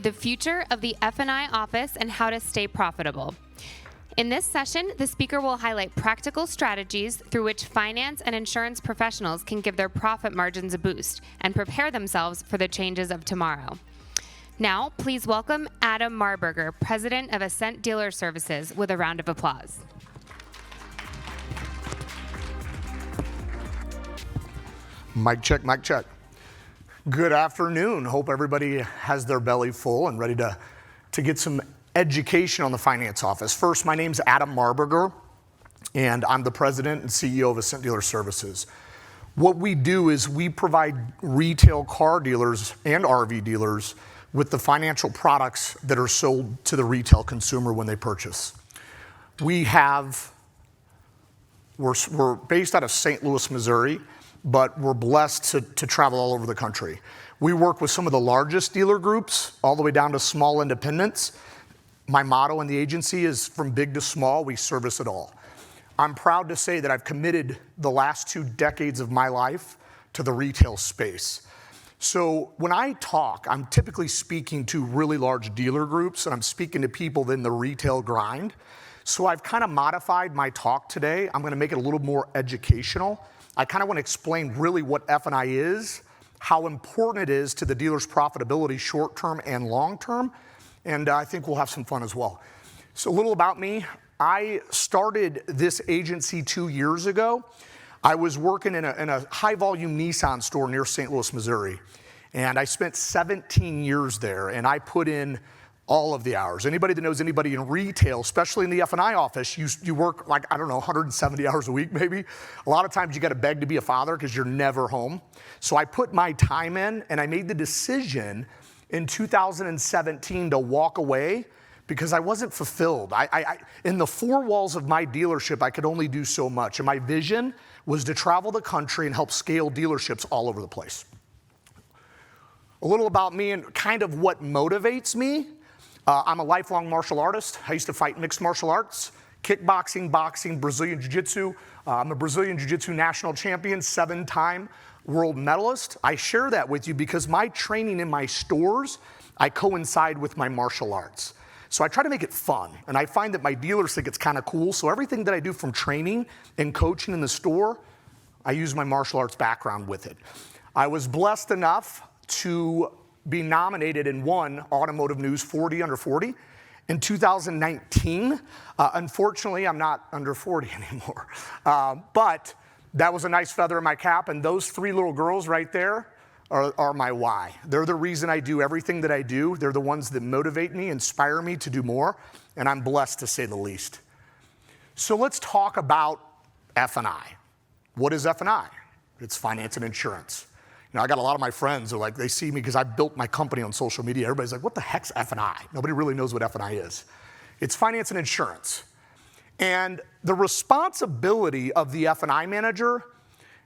the future of the F&I office and how to stay profitable. In this session, the speaker will highlight practical strategies through which finance and insurance professionals can give their profit margins a boost and prepare themselves for the changes of tomorrow. Now, please welcome Adam Marburger, President of Ascent Dealer Services, with a round of applause. Mic check, mic check. Good afternoon. Hope everybody has their belly full and ready to get some education on the finance office. First, my name's Adam Marberger, and I'm the president and CEO of Ascent Dealer Services. What we do is we provide retail car dealers and RV dealers with the financial products that are sold to the retail consumer when they purchase. We're based out of St. Louis, Missouri, but we're blessed to travel all over the country. We work with some of the largest dealer groups, all the way down to small independents. My motto in the agency is from big to small, we service it all. I'm proud to say that I've committed the last 2 decades of my life to the retail space. So when I talk, I'm typically speaking to really large dealer groups, and I'm speaking to people in the retail grind. So I've kind of modified my talk today. I'm gonna make it a little more educational. I kind of want to explain really what F&I is, how important it is to the dealer's profitability short-term and long-term, and I think we'll have some fun as well. So a little about me. I started this agency 2 years ago. I was working in a high-volume Nissan store near St. Louis, Missouri, and I spent 17 years there, and I put in all of the hours. Anybody that knows anybody in retail, especially in the F&I office, you work like, 170 hours a week maybe. A lot of times you gotta beg to be a father because you're never home. So I put my time in, and I made the decision in 2017 to walk away because I wasn't fulfilled. In the 4 walls of my dealership, I could only do so much, and my vision was to travel the country and help scale dealerships all over the place. A little about me and kind of what motivates me. I'm a lifelong martial artist. I used to fight mixed martial arts, kickboxing, boxing, Brazilian Jiu-Jitsu. I'm a Brazilian Jiu-Jitsu national champion, 7-time world medalist. I share that with you because my training in my stores, I coincide with my martial arts. So I try to make it fun, and I find that my dealers think it's kind of cool. So everything that I do from training and coaching in the store, I use my martial arts background with it. I was blessed enough to be nominated and won Automotive News 40 Under 40 in 2019. Unfortunately, I'm not under 40 anymore. But that was a nice feather in my cap, and those 3 little girls right there are my why. They're the reason I do everything that I do. They're the ones that motivate me, inspire me to do more, and I'm blessed to say the least. So let's talk about F&I. What is F&I? It's finance and insurance. You know, I got a lot of my friends who they see me because I built my company on social media. Everybody's like, what the heck's F&I? Nobody really knows what F&I is. It's finance and insurance. And the responsibility of the F&I manager,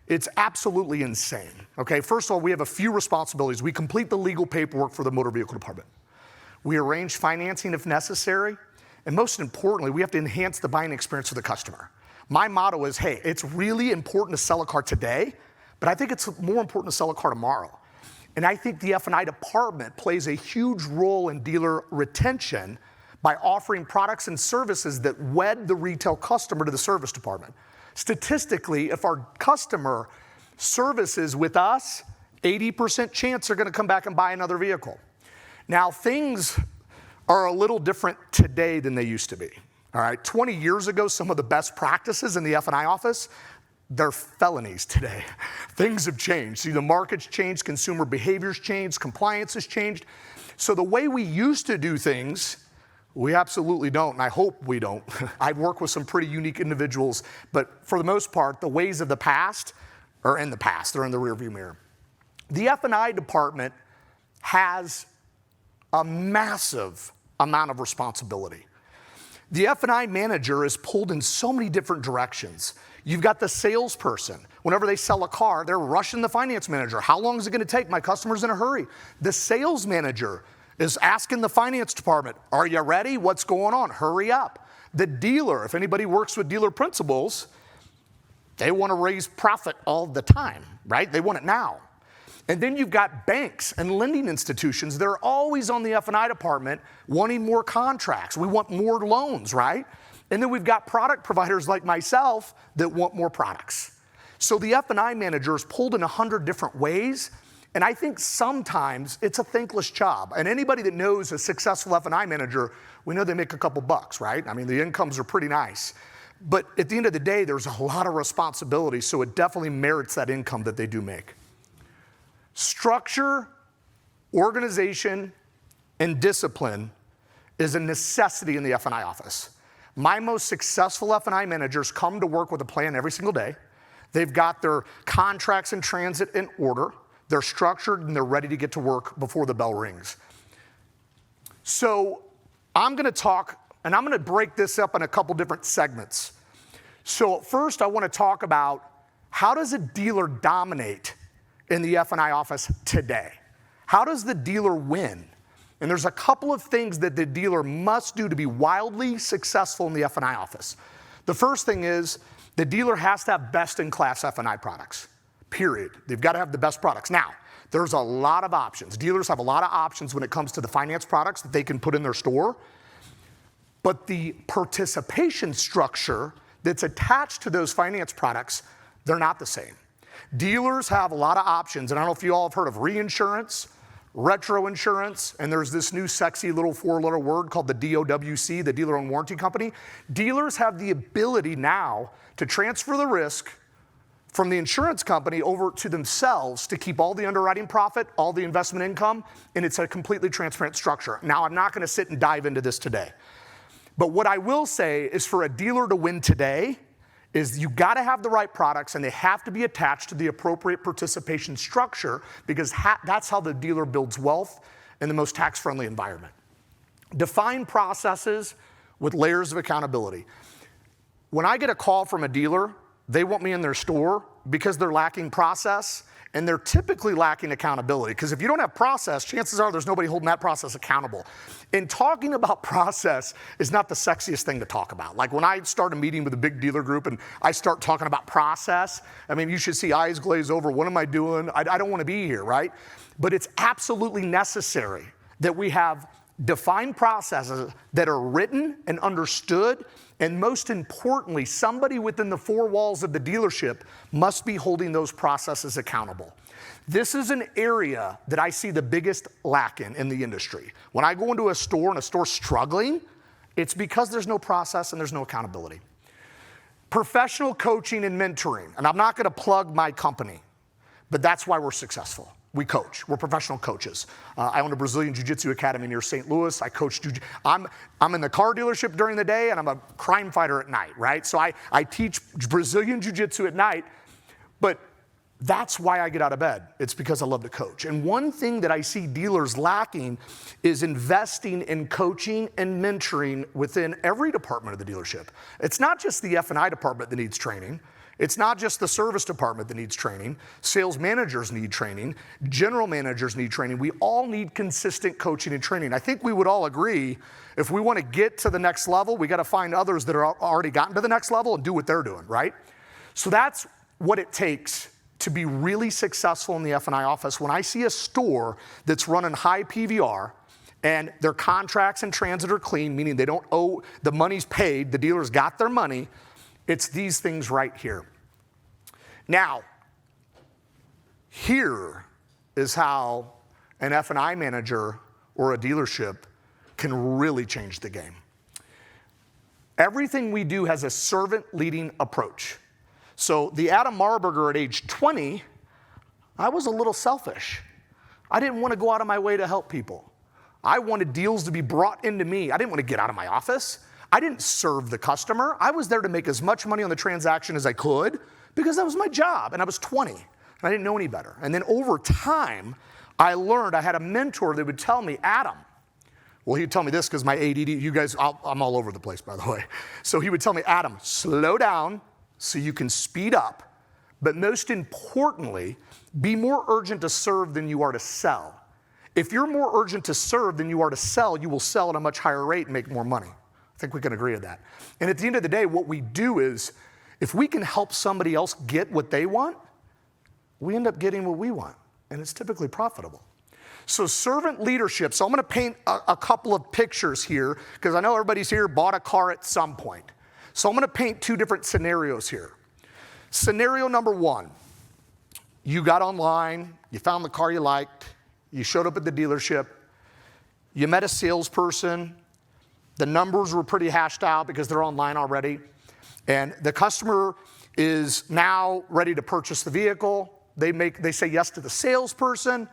it's absolutely insane. Okay, first of all, we have a few responsibilities. We complete the legal paperwork for the motor vehicle department. We arrange financing if necessary. And most importantly, we have to enhance the buying experience for the customer. My motto is, hey, it's really important to sell a car today, but I think it's more important to sell a car tomorrow. And I think the F&I department plays a huge role in dealer retention by offering products and services that wed the retail customer to the service department. Statistically, if our customer services with us, 80% chance they're gonna come back and buy another vehicle. Now, things are a little different today than they used to be. All right, 20 years ago, some of the best practices in the F&I office, they're felonies today. Things have changed. See, the market's changed, consumer behavior's changed, compliance has changed. So the way we used to do things, we absolutely don't, and I hope we don't. I've worked with some pretty unique individuals, but for the most part, the ways of the past are in the past. They're in the rearview mirror. The F&I department has a massive amount of responsibility. The F&I manager is pulled in so many different directions. You've got the salesperson. Whenever they sell a car, they're rushing the finance manager. How long is it gonna take? My customer's in a hurry. The sales manager is asking the finance department, are you ready? What's going on? Hurry up. The dealer, if anybody works with dealer principals, they wanna raise profit all the time, right? They want it now. And then you've got banks and lending institutions that are always on the F&I department wanting more contracts. We want more loans, right? And then we've got product providers like myself that want more products. So the F&I manager is pulled in 100 different ways, and I think sometimes it's a thankless job. And anybody that knows a successful F&I manager, we know they make a couple bucks, right? I mean, the incomes are pretty nice. But at the end of the day, there's a lot of responsibility, so it definitely merits that income that they do make. Structure, organization, and discipline is a necessity in the F&I office. My most successful F&I managers come to work with a plan every single day. They've got their contracts in transit in order. They're structured and they're ready to get to work before the bell rings. So I'm going to talk, and I'm going to break this up in a couple different segments. So first I want to talk about how does a dealer dominate in the F&I office today? How does the dealer win? And there's a couple of things that the dealer must do to be wildly successful in the F&I office. The first thing is the dealer has to have best-in-class F&I products, period. They've got to have the best products. Now, there's a lot of options. Dealers have a lot of options when it comes to the finance products that they can put in their store, but the participation structure that's attached to those finance products, they're not the same. Dealers have a lot of options, and I don't know if you all have heard of reinsurance, retro insurance, and there's this new sexy little four-letter word called the DOWC, the Dealer-Owned Warranty Company. Dealers have the ability now to transfer the risk from the insurance company over to themselves to keep all the underwriting profit, all the investment income, and it's a completely transparent structure. Now, I'm not going to sit and dive into this today, but what I will say is for a dealer to win today is you got to have the right products and they have to be attached to the appropriate participation structure because that's how the dealer builds wealth in the most tax-friendly environment. Define processes with layers of accountability. When I get a call from a dealer, they want me in their store because they're lacking process and they're typically lacking accountability because if you don't have process, chances are there's nobody holding that process accountable. And talking about process is not the sexiest thing to talk about. Like when I start a meeting with a big dealer group and I start talking about process, I mean, you should see eyes glaze over. What am I doing? I don't want to be here, right? But it's absolutely necessary that we have defined processes that are written and understood, and most importantly, somebody within the four walls of the dealership must be holding those processes accountable. This is an area that I see the biggest lack in the industry. When I go into a store and a store's struggling, it's because there's no process and there's no accountability. Professional coaching and mentoring, and I'm not going to plug my company, but that's why we're successful. We coach. We're professional coaches. I own a Brazilian Jiu-Jitsu academy near St. Louis. I coach I'm in the car dealership during the day, and I'm a crime fighter at night, right? So I teach Brazilian Jiu-Jitsu at night, but that's why I get out of bed. It's because I love to coach. And one thing that I see dealers lacking is investing in coaching and mentoring within every department of the dealership. It's not just the F&I department that needs training. It's not just the service department that needs training. Sales managers need training. General managers need training. We all need consistent coaching and training. I think we would all agree if we want to get to the next level, we got to find others that are already gotten to the next level and do what they're doing, right? So that's what it takes to be really successful in the F&I office. When I see a store that's running high PVR and their contracts in transit are clean, meaning they don't owe, the money's paid, the dealer's got their money, it's these things right here. Now, here is how an F&I manager or a dealership can really change the game. Everything we do has a servant-leading approach. So the Adam Marburger at age 20, I was a little selfish. I didn't want to go out of my way to help people. I wanted deals to be brought into me. I didn't want to get out of my office. I didn't serve the customer. I was there to make as much money on the transaction as I could because that was my job, and I was 20, and I didn't know any better. And then over time, I learned, I had a mentor that would tell me, Adam, well, he'd tell me this because my ADD, you guys, I'm all over the place, by the way. So he would tell me, Adam, slow down so you can speed up, but most importantly, be more urgent to serve than you are to sell. If you're more urgent to serve than you are to sell, you will sell at a much higher rate and make more money. I think we can agree on that. And at the end of the day, what we do is, if we can help somebody else get what they want, we end up getting what we want. and it's typically profitable. So servant leadership, so I'm gonna paint a couple of pictures here, because I know everybody's here bought a car at some point. So I'm gonna paint two different scenarios here. Scenario number one, you got online, you found the car you liked, you showed up at the dealership, you met a salesperson, the numbers were pretty hashed out because they're online already, and the customer is now ready to purchase the vehicle. They say yes to the salesperson.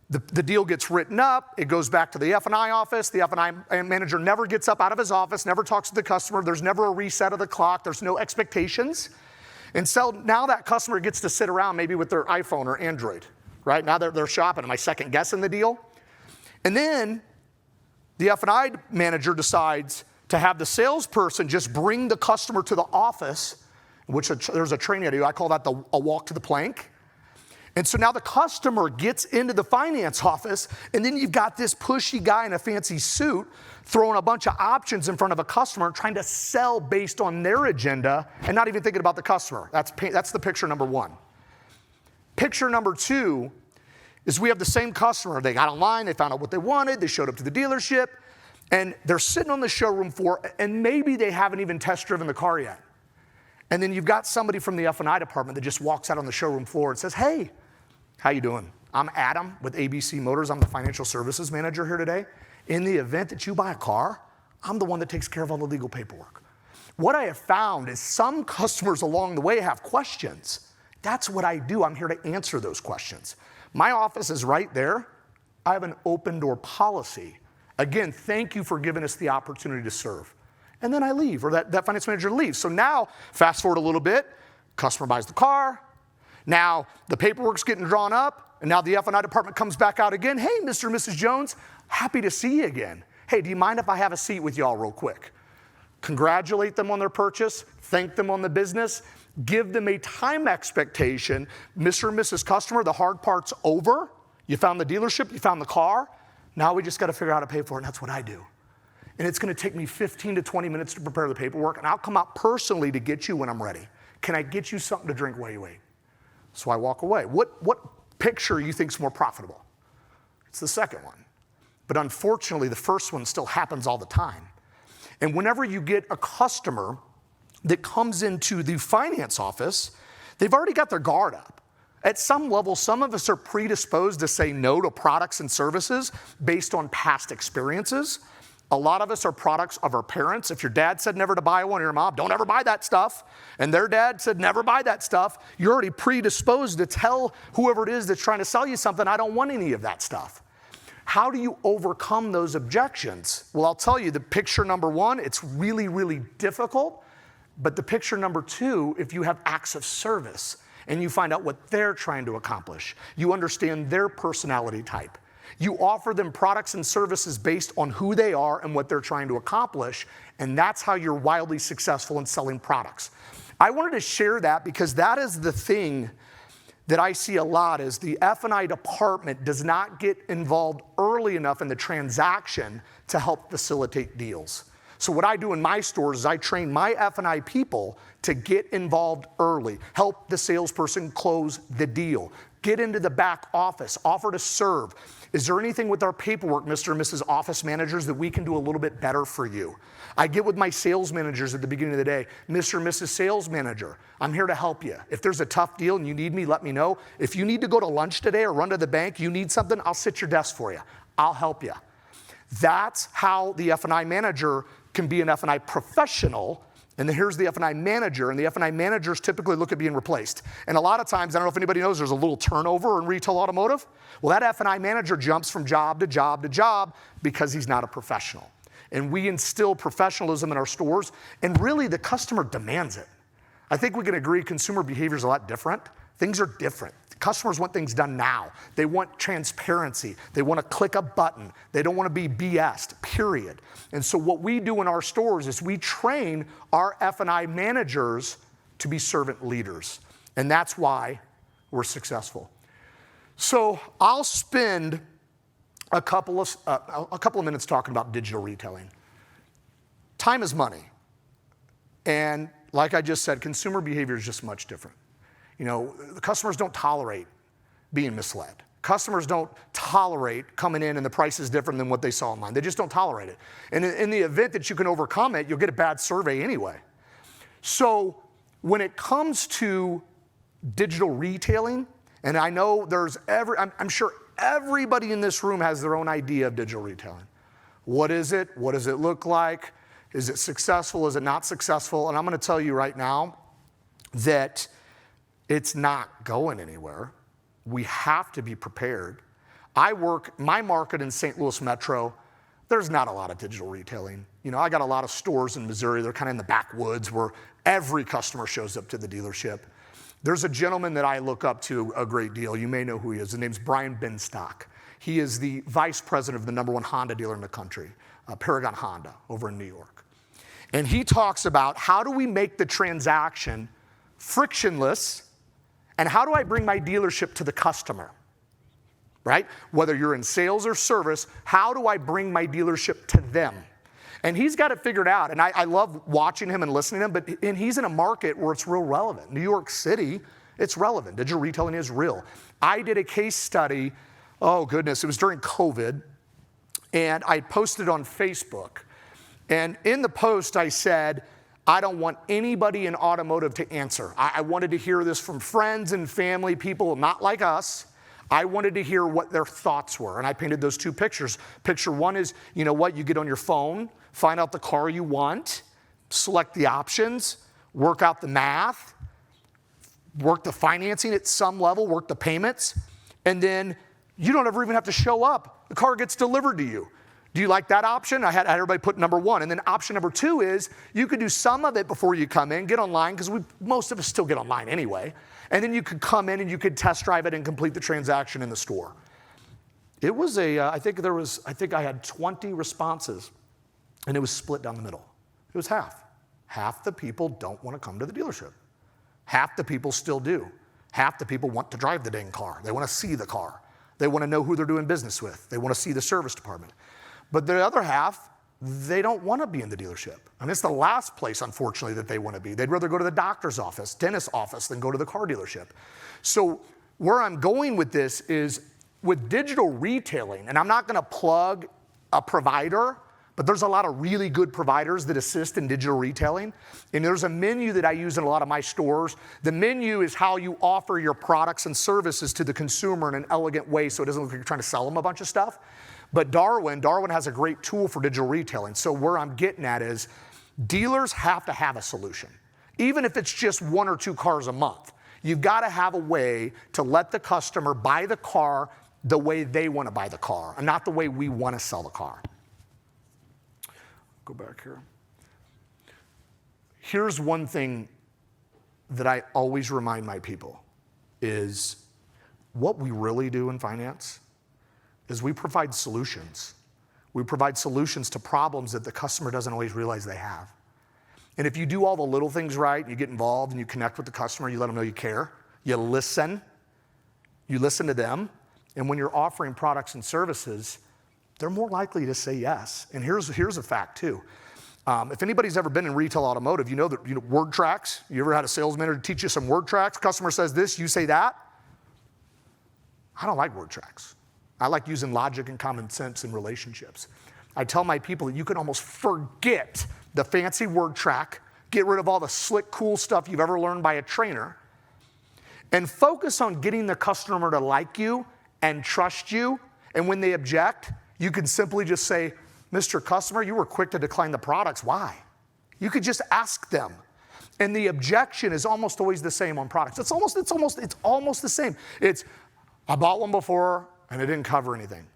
The deal gets written up. It goes back to the F&I office. The F&I manager never gets up out of his office, never talks to the customer. There's never a reset of the clock. There's no expectations. And so now that customer gets to sit around maybe with their iPhone or Android, right? Now they're shopping. Am I second guessing the deal? And then the F&I manager decides to have the salesperson just bring the customer to the office, which there's a training I do. I call that a walk to the plank. And so now the customer gets into the finance office, and then you've got this pushy guy in a fancy suit throwing a bunch of options in front of a customer, trying to sell based on their agenda and not even thinking about the customer. That's the picture number one. Picture number two is we have the same customer. They got online, they found out what they wanted, they showed up to the dealership, and they're sitting on the showroom floor, and maybe they haven't even test driven the car yet. And then you've got somebody from the F&I department that just walks out on the showroom floor and says, hey, how you doing? I'm Adam with ABC Motors. I'm the financial services manager here today. In the event that you buy a car, I'm the one that takes care of all the legal paperwork. What I have found is some customers along the way have questions. That's what I do. I'm here to answer those questions. My office is right there. I have an open door policy. Again, thank you for giving us the opportunity to serve. And then I leave, or that finance manager leaves. So now, fast forward a little bit, customer buys the car. Now the paperwork's getting drawn up, and now the F&I department comes back out again. Hey, Mr. and Mrs. Jones, happy to see you again. Hey, do you mind if I have a seat with y'all real quick? Congratulate them on their purchase, thank them on the business, give them a time expectation. Mr. and Mrs. Customer, the hard part's over. You found the dealership, you found the car. Now we just got to figure out how to pay for it, and that's what I do. And it's going to take me 15 to 20 minutes to prepare the paperwork, and I'll come out personally to get you when I'm ready. Can I get you something to drink while you wait? So I walk away. What picture you think is more profitable? It's the second one. But unfortunately, the first one still happens all the time. And whenever you get a customer that comes into the finance office, they've already got their guard up. At some level, some of us are predisposed to say no to products and services based on past experiences. A lot of us are products of our parents. If your dad said never to buy one, or your mom, don't ever buy that stuff, and their dad said never buy that stuff, you're already predisposed to tell whoever it is that's trying to sell you something, I don't want any of that stuff. How do you overcome those objections? Well, I'll tell you, the picture number one, it's really, really difficult, but the picture number two, if you have acts of service and you find out what they're trying to accomplish, you understand their personality type. You offer them products and services based on who they are and what they're trying to accomplish, and that's how you're wildly successful in selling products. I wanted to share that because that is the thing that I see a lot is the F&I department does not get involved early enough in the transaction to help facilitate deals. So what I do in my stores is I train my F&I people to get involved early, help the salesperson close the deal, get into the back office, offer to serve. Is there anything with our paperwork, Mr. and Mrs. Office Managers, that we can do a little bit better for you? I get with my sales managers at the beginning of the day, Mr. and Mrs. Sales Manager, I'm here to help you. If there's a tough deal and you need me, let me know. If you need to go to lunch today or run to the bank, you need something, I'll sit your desk for you. I'll help you. That's how the F&I manager can be an F&I professional. And then here's the F&I manager, and the F&I managers typically look at being replaced. And a lot of times, I don't know if anybody knows, there's a little turnover in retail automotive. Well, that F&I manager jumps from job to job to job because he's not a professional. And we instill professionalism in our stores, and really the customer demands it. I think we can agree consumer behavior is a lot different. Things are different. Customers want things done now. They want transparency. They want to click a button. They don't want to be BS'd, period. And so what we do in our stores is we train our F&I managers to be servant leaders. And that's why we're successful. So I'll spend a couple of minutes talking about digital retailing. Time is money. And like I just said, consumer behavior is just much different. You know, the customers don't tolerate being misled. Customers don't tolerate coming in and the price is different than what they saw online. They just don't tolerate it. And in the event that you can overcome it, you'll get a bad survey anyway. So when it comes to digital retailing, and I know I'm sure everybody in this room has their own idea of digital retailing. What is it? What does it look like? Is it successful? Is it not successful? And I'm going to tell you right now that it's not going anywhere. We have to be prepared. My market in St. Louis Metro, there's not a lot of digital retailing. I got a lot of stores in Missouri. They're kind of in the backwoods where every customer shows up to the dealership. There's a gentleman that I look up to a great deal. You may know who he is. His name's Brian Binstock. He is the vice president of the #1 Honda dealer in the country, Paragon Honda over in New York. And he talks about how do we make the transaction frictionless, and how do I bring my dealership to the customer, right? Whether you're in sales or service, how do I bring my dealership to them? And he's got it figured out. And I love watching him and listening to him, and he's in a market where it's real relevant. New York City, it's relevant. Digital retailing is real. I did a case study, oh goodness, it was during COVID, and I posted on Facebook. And in the post I said, I don't want anybody in automotive to answer. I wanted to hear this from friends and family, people not like us. I wanted to hear what their thoughts were. And I painted those two pictures. Picture one is, you get on your phone, find out the car you want, select the options, work out the math, work the financing at some level, work the payments, and then you don't ever even have to show up. The car gets delivered to you. Do you like that option? I had everybody put number 1. And then option number 2 is you could do some of it before you come in, get online, because most of us still get online anyway. And then you could come in and you could test drive it and complete the transaction in the store. It was I think I had 20 responses, and it was split down the middle. It was half. Half the people don't want to come to the dealership. Half the people still do. Half the people want to drive the dang car. They want to see the car. They want to know who they're doing business with. They want to see the service department. But the other half, they don't want to be in the dealership. And it's the last place, unfortunately, that they want to be. They'd rather go to the doctor's office, dentist's office, than go to the car dealership. So where I'm going with this is with digital retailing, and I'm not going to plug a provider, but there's a lot of really good providers that assist in digital retailing. And there's a menu that I use in a lot of my stores. The menu is how you offer your products and services to the consumer in an elegant way so it doesn't look like you're trying to sell them a bunch of stuff. But Darwin has a great tool for digital retailing. So where I'm getting at is dealers have to have a solution. Even if it's just 1 or 2 cars a month, you've got to have a way to let the customer buy the car the way they want to buy the car and not the way we want to sell the car. Go back here. Here's one thing that I always remind my people is what we really do in finance is we provide solutions. We provide solutions to problems that the customer doesn't always realize they have. And if you do all the little things right, you get involved and you connect with the customer, you let them know you care, you listen to them, and when you're offering products and services, they're more likely to say yes. And here's a fact too. If anybody's ever been in retail automotive, you know word tracks. You ever had a sales manager teach you some word tracks? Customer says this, you say that. I don't like word tracks. I like using logic and common sense in relationships. I tell my people that you can almost forget the fancy word track, get rid of all the slick, cool stuff you've ever learned by a trainer, and focus on getting the customer to like you and trust you. And when they object, you can simply just say, Mr. Customer, you were quick to decline the products. Why? You could just ask them. And the objection is almost always the same on products. It's almost the same. It's, I bought one before, and it didn't cover anything.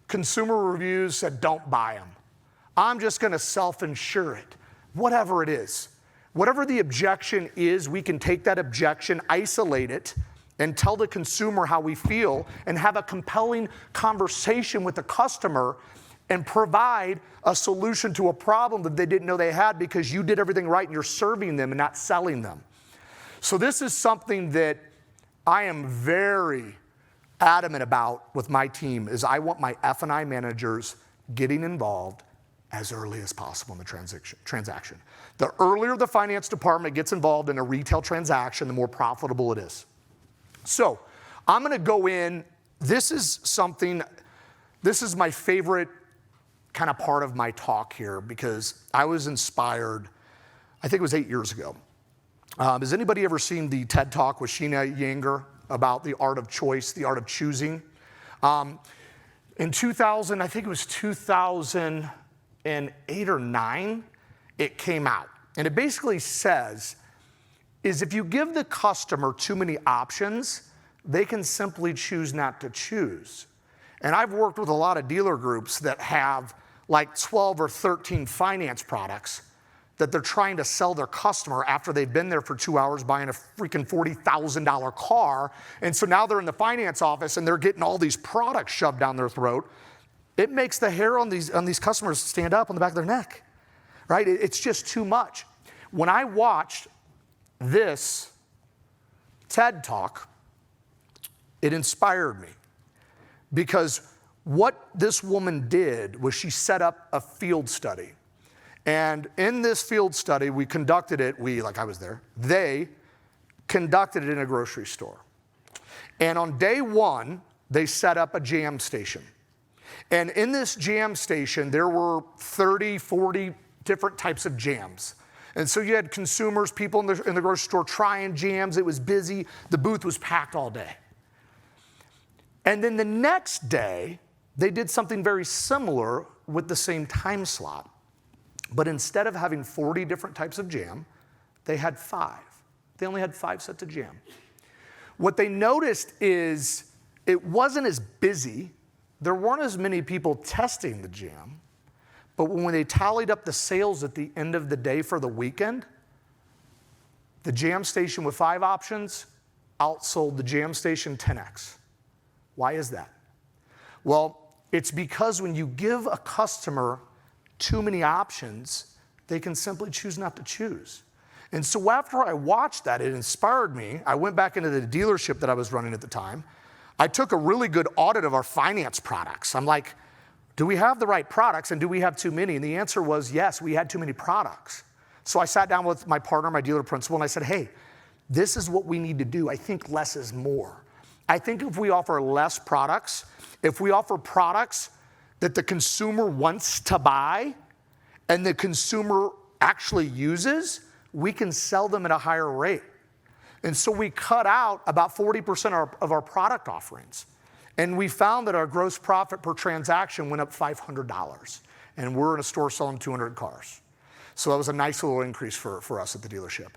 Consumer reviews said don't buy them. I'm just going to self-insure it. Whatever it is. Whatever the objection is, we can take that objection, isolate it, and tell the consumer how we feel and have a compelling conversation with the customer and provide a solution to a problem that they didn't know they had because you did everything right and you're serving them and not selling them. So this is something that I am very adamant about with my team is I want my F&I managers getting involved as early as possible in the transaction. The earlier the finance department gets involved in a retail transaction, the more profitable it is. So I'm going to go in this is my favorite kind of part of my talk here because I was inspired, I think it was 8 years ago. Has anybody ever seen the TED Talk with Sheena Yanger about the art of choice, the art of choosing? In 2000, I think it was 2008 or 9, it came out. And it basically says, is if you give the customer too many options, they can simply choose not to choose. And I've worked with a lot of dealer groups that have like 12 or 13 finance products that they're trying to sell their customer after they've been there for 2 hours buying a freaking $40,000 car. And so now they're in the finance office and they're getting all these products shoved down their throat. It makes the hair on these customers stand up on the back of their neck, right? It's just too much. When I watched this TED Talk, it inspired me because what this woman did was she set up a field study. And in this field study, we conducted it, I was there, they conducted it in a grocery store. And on day one, they set up a jam station. And in this jam station, there were 30, 40 different types of jams. And so you had consumers, people in the grocery store trying jams. It was busy. The booth was packed all day. And then the next day, they did something very similar with the same time slot. But instead of having 40 different types of jam, they had 5. They only had 5 sets of jam. What they noticed is it wasn't as busy. There weren't as many people testing the jam. But when they tallied up the sales at the end of the day for the weekend, the jam station with 5 options outsold the jam station 10x. Why is that? Well, it's because when you give a customer too many options, they can simply choose not to choose. And so after I watched that, it inspired me. I went back into the dealership that I was running at the time. I took a really good audit of our finance products. I'm like, do we have the right products and do we have too many? And the answer was yes, we had too many products. So I sat down with my partner, my dealer principal, and I said, hey, this is what we need to do. I think less is more. I think if we offer less products, if we offer products that the consumer wants to buy and the consumer actually uses, we can sell them at a higher rate. And so we cut out about 40% of our product offerings. And we found that our gross profit per transaction went up $500. And we're in a store selling 200 cars. So that was a nice little increase for us at the dealership.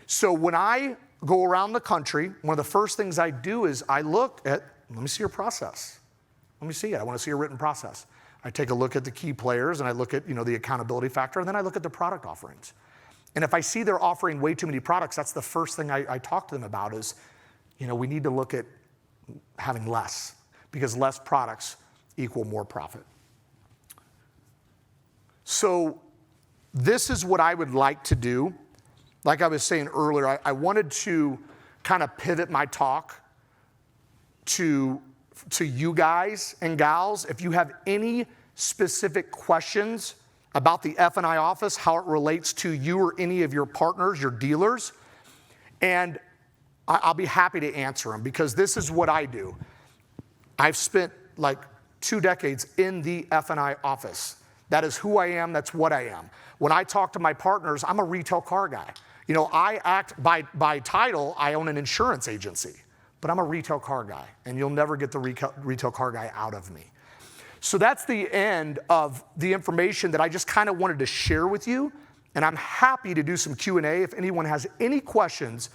So when I go around the country, one of the first things I do is I look at, let me see your process. Let me see it. I want to see your written process. I take a look at the key players and I look at the accountability factor, and then I look at the product offerings. And if I see they're offering way too many products, that's the first thing I talk to them about is, we need to look at having less, because less products equal more profit. So this is what I would like to do. Like I was saying earlier, I wanted to kind of pivot my talk to you guys and gals. If you have any specific questions about the F&I office, how it relates to you or any of your partners, your dealers, and I'll be happy to answer them because this is what I do. I've spent like 2 decades in the F&I office. That is who I am, that's what I am. When I talk to my partners, I'm a retail car guy. I act by title, I own an insurance agency, but I'm a retail car guy, and you'll never get the retail car guy out of me. So that's the end of the information that I just kind of wanted to share with you, and I'm happy to do some Q&A if anyone has any questions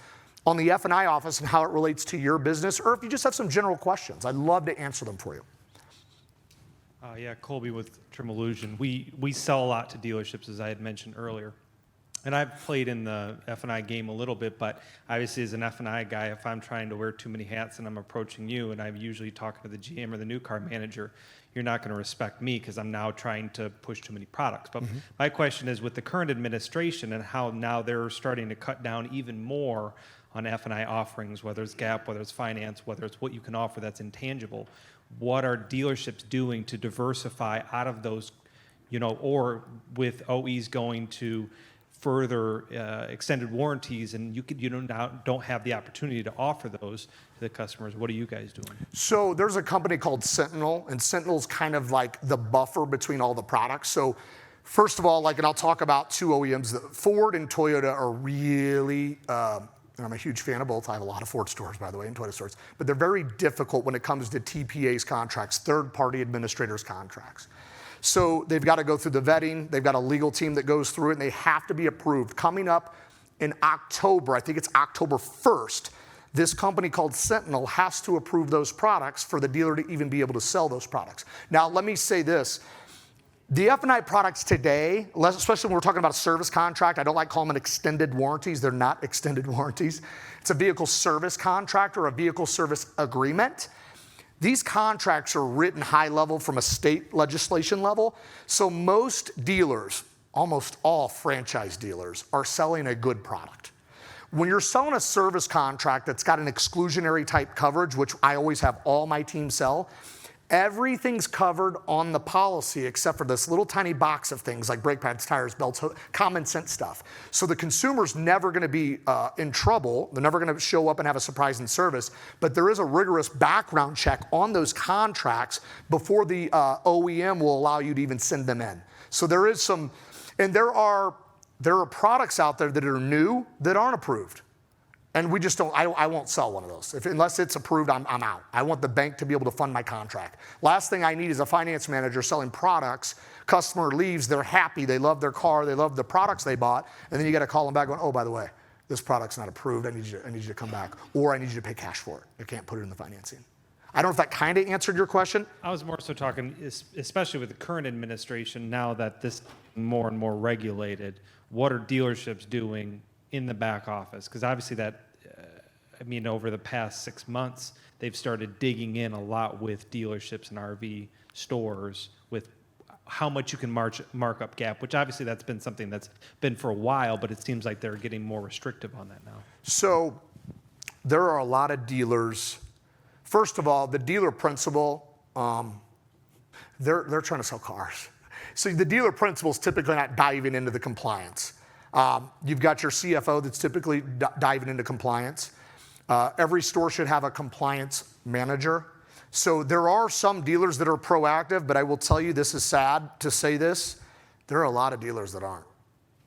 on the F&I office and how it relates to your business, or if you just have some general questions. I'd love to answer them for you. Yeah, Colby with Trim Illusion. We sell a lot to dealerships, as I had mentioned earlier. And I've played in the F&I game a little bit, but obviously as an F&I guy, if I'm trying to wear too many hats and I'm approaching you and I'm usually talking to the GM or the new car manager, you're not going to respect me because I'm now trying to push too many products. But my question is, with the current administration and how now they're starting to cut down even more on F&I offerings, whether it's GAP, whether it's finance, whether it's what you can offer that's intangible, what are dealerships doing to diversify out of those, or with OEs going to further extended warranties, and you now don't have the opportunity to offer those to the customers. What are you guys doing? So there's a company called Sentinel, and Sentinel's kind of like the buffer between all the products. So first of all, and I'll talk about two OEMs. Ford and Toyota are really, and I'm a huge fan of both. I have a lot of Ford stores, by the way, and Toyota stores. But they're very difficult when it comes to TPA's contracts, third-party administrators' contracts. So they've got to go through the vetting. They've got a legal team that goes through it, and they have to be approved. Coming up in October, I think it's October 1st, this company called Sentinel has to approve those products for the dealer to even be able to sell those products. Now, let me say this. The F&I products today, especially when we're talking about a service contract, I don't like calling them extended warranties. They're not extended warranties. It's a vehicle service contract or a vehicle service agreement. These contracts are written high level from a state legislation level. So most dealers, almost all franchise dealers, are selling a good product. When you're selling a service contract that's got an exclusionary type coverage, which I always have all my team sell, everything's covered on the policy except for this little tiny box of things like brake pads, tires, belts, common sense stuff. So the consumer's never going to be in trouble. They're never going to show up and have a surprise in service. But there is a rigorous background check on those contracts before the OEM will allow you to even send them in. So there is some, and there are products out there that are new that aren't approved. And we just don't, I won't sell one of those. Unless it's approved, I'm out. I want the bank to be able to fund my contract. Last thing I need is a finance manager selling products. Customer leaves, they're happy, they love their car, they love the products they bought, and then you got to call them back going, oh, by the way, this product's not approved, I need you to come back, or I need you to pay cash for it. I can't put it in the financing. I don't know if that kind of answered your question. I was more so talking, especially with the current administration, now that this is more and more regulated, what are dealerships doing in the back office? Because obviously that, over the past 6 months, they've started digging in a lot with dealerships and RV stores with how much you can mark up gap, which obviously that's been something that's been for a while, but it seems like they're getting more restrictive on that now. So there are a lot of dealers. First of all, the dealer principal, they're trying to sell cars. So the dealer principal is typically not diving into the compliance. You've got your CFO that's typically diving into compliance. Every store should have a compliance manager. So there are some dealers that are proactive, but I will tell you, this is sad to say this, there are a lot of dealers that aren't.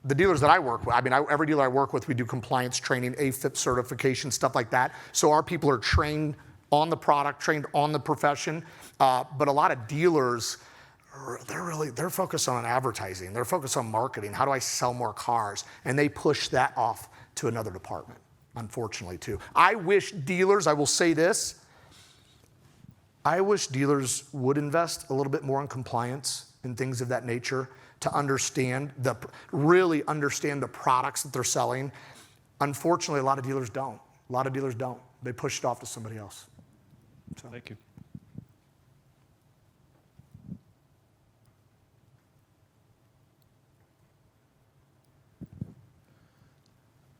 The dealers that I work with, every dealer I work with, we do compliance training, AFIP certification, stuff like that. So our people are trained on the product, trained on the profession. But a lot of dealers, they're focused on advertising. They're focused on marketing. How do I sell more cars? And they push that off to another department, unfortunately, too. I wish dealers, I will say this, I wish dealers would invest a little bit more in compliance and things of that nature to really understand the products that they're selling. Unfortunately, a lot of dealers don't. They push it off to somebody else. So. Thank you.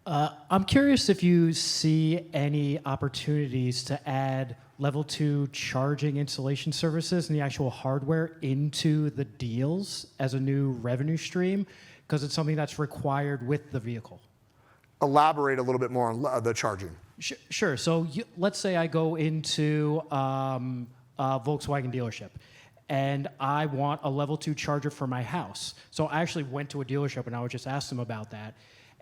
I'm curious if you see any opportunities to add level 2 charging installation services and the actual hardware into the deals as a new revenue stream, because it's something that's required with the vehicle. Elaborate a little bit more on the charging. Sure. So let's say I go into a Volkswagen dealership and I want a level 2 charger for my house. So I actually went to a dealership and I would just ask them about that.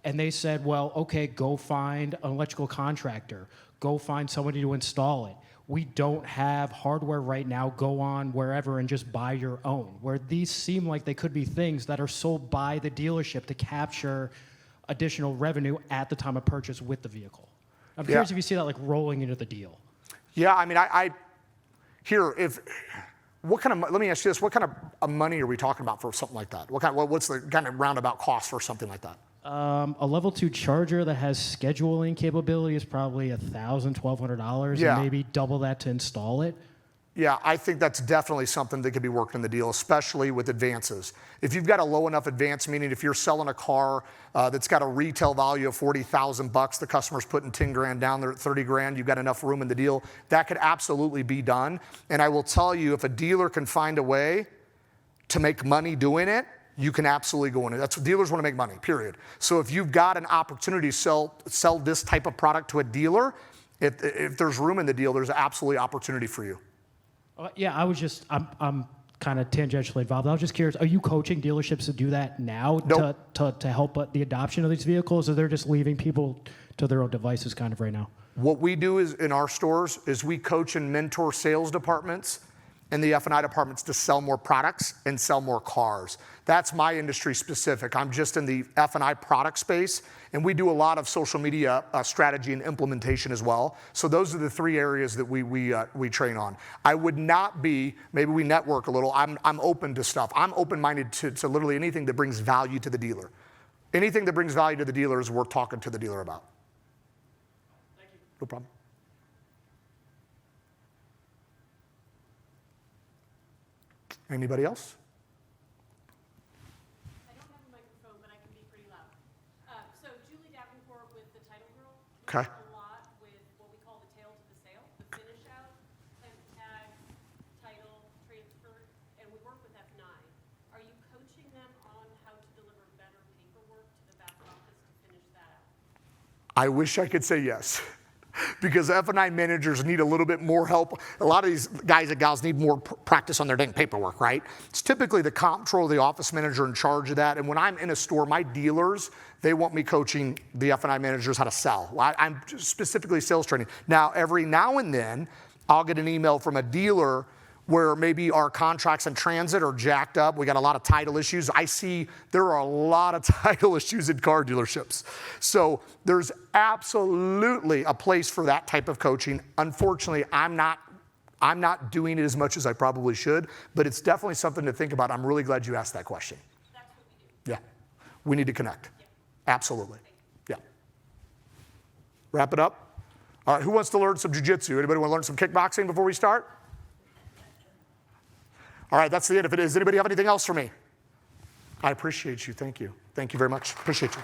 And they said, well, okay, go find an electrical contractor. Go find somebody to install it. We don't have hardware right now. Go on wherever and just buy your own. Where these seem like they could be things that are sold by the dealership to capture additional revenue at the time of purchase with the vehicle. I'm curious if you see that rolling into the deal. Yeah, let me ask you this, what kind of money are we talking about for something like that? What's the kind of roundabout cost for something like that? A level 2 charger that has scheduling capability is probably $1,000, $1,200, Yeah. and maybe double that to install it. Yeah, I think that's definitely something that could be worked in the deal, especially with advances. If you've got a low enough advance, meaning if you're selling a car that's got a retail value of $40,000, the customer's putting 10 grand down, they're at 30 grand, you've got enough room in the deal, that could absolutely be done. And I will tell you, if a dealer can find a way to make money doing it, you can absolutely go in. That's what dealers want to make money, period. So if you've got an opportunity to sell this type of product to a dealer, if there's room in the deal, there's absolutely opportunity for you. Yeah, I'm kind of tangentially involved. I was just curious, are you coaching dealerships to do that now Nope. to help the adoption of these vehicles, or they're just leaving people to their own devices kind of right now? What we do is in our stores is we coach and mentor sales departments and the F&I departments to sell more products and sell more cars. That's my industry specific. I'm just in the F&I product space, and we do a lot of social media strategy and implementation as well. So those are the 3 areas that we train on. I would not be, maybe we network a little, I'm open to stuff. I'm open-minded to literally anything that brings value to the dealer. Anything that brings value to the dealer is worth talking to the dealer about. Thank you. No problem. Anybody else? I don't have a microphone, but I can be pretty loud. So Julie Davenport with the Title Girl. We Okay. work a lot with what we call the tail to the sale, the finish out, type of tag, title, transfer, and we work with F&I. Are you coaching them on how to deliver better paperwork to the back office to finish that out? I wish I could say yes. Because F&I managers need a little bit more help. A lot of these guys and gals need more practice on their dang paperwork, right? It's typically the comptroller, the office manager in charge of that. And when I'm in a store, my dealers, they want me coaching the F&I managers how to sell. I'm specifically sales training. Now, every now and then, I'll get an email from a dealer where maybe our contracts in transit are jacked up. We got a lot of title issues. I see there are a lot of title issues in car dealerships. So there's absolutely a place for that type of coaching. Unfortunately, I'm not doing it as much as I probably should, but it's definitely something to think about. I'm really glad you asked that question. That's what we do. Yeah, we need to connect. Yeah. Absolutely. Yeah. Wrap it up. All right, who wants to learn some jiu-jitsu? Anybody want to learn some kickboxing before we start? All right, that's the end of it. Does anybody have anything else for me? I appreciate you. Thank you. Thank you very much. Appreciate you.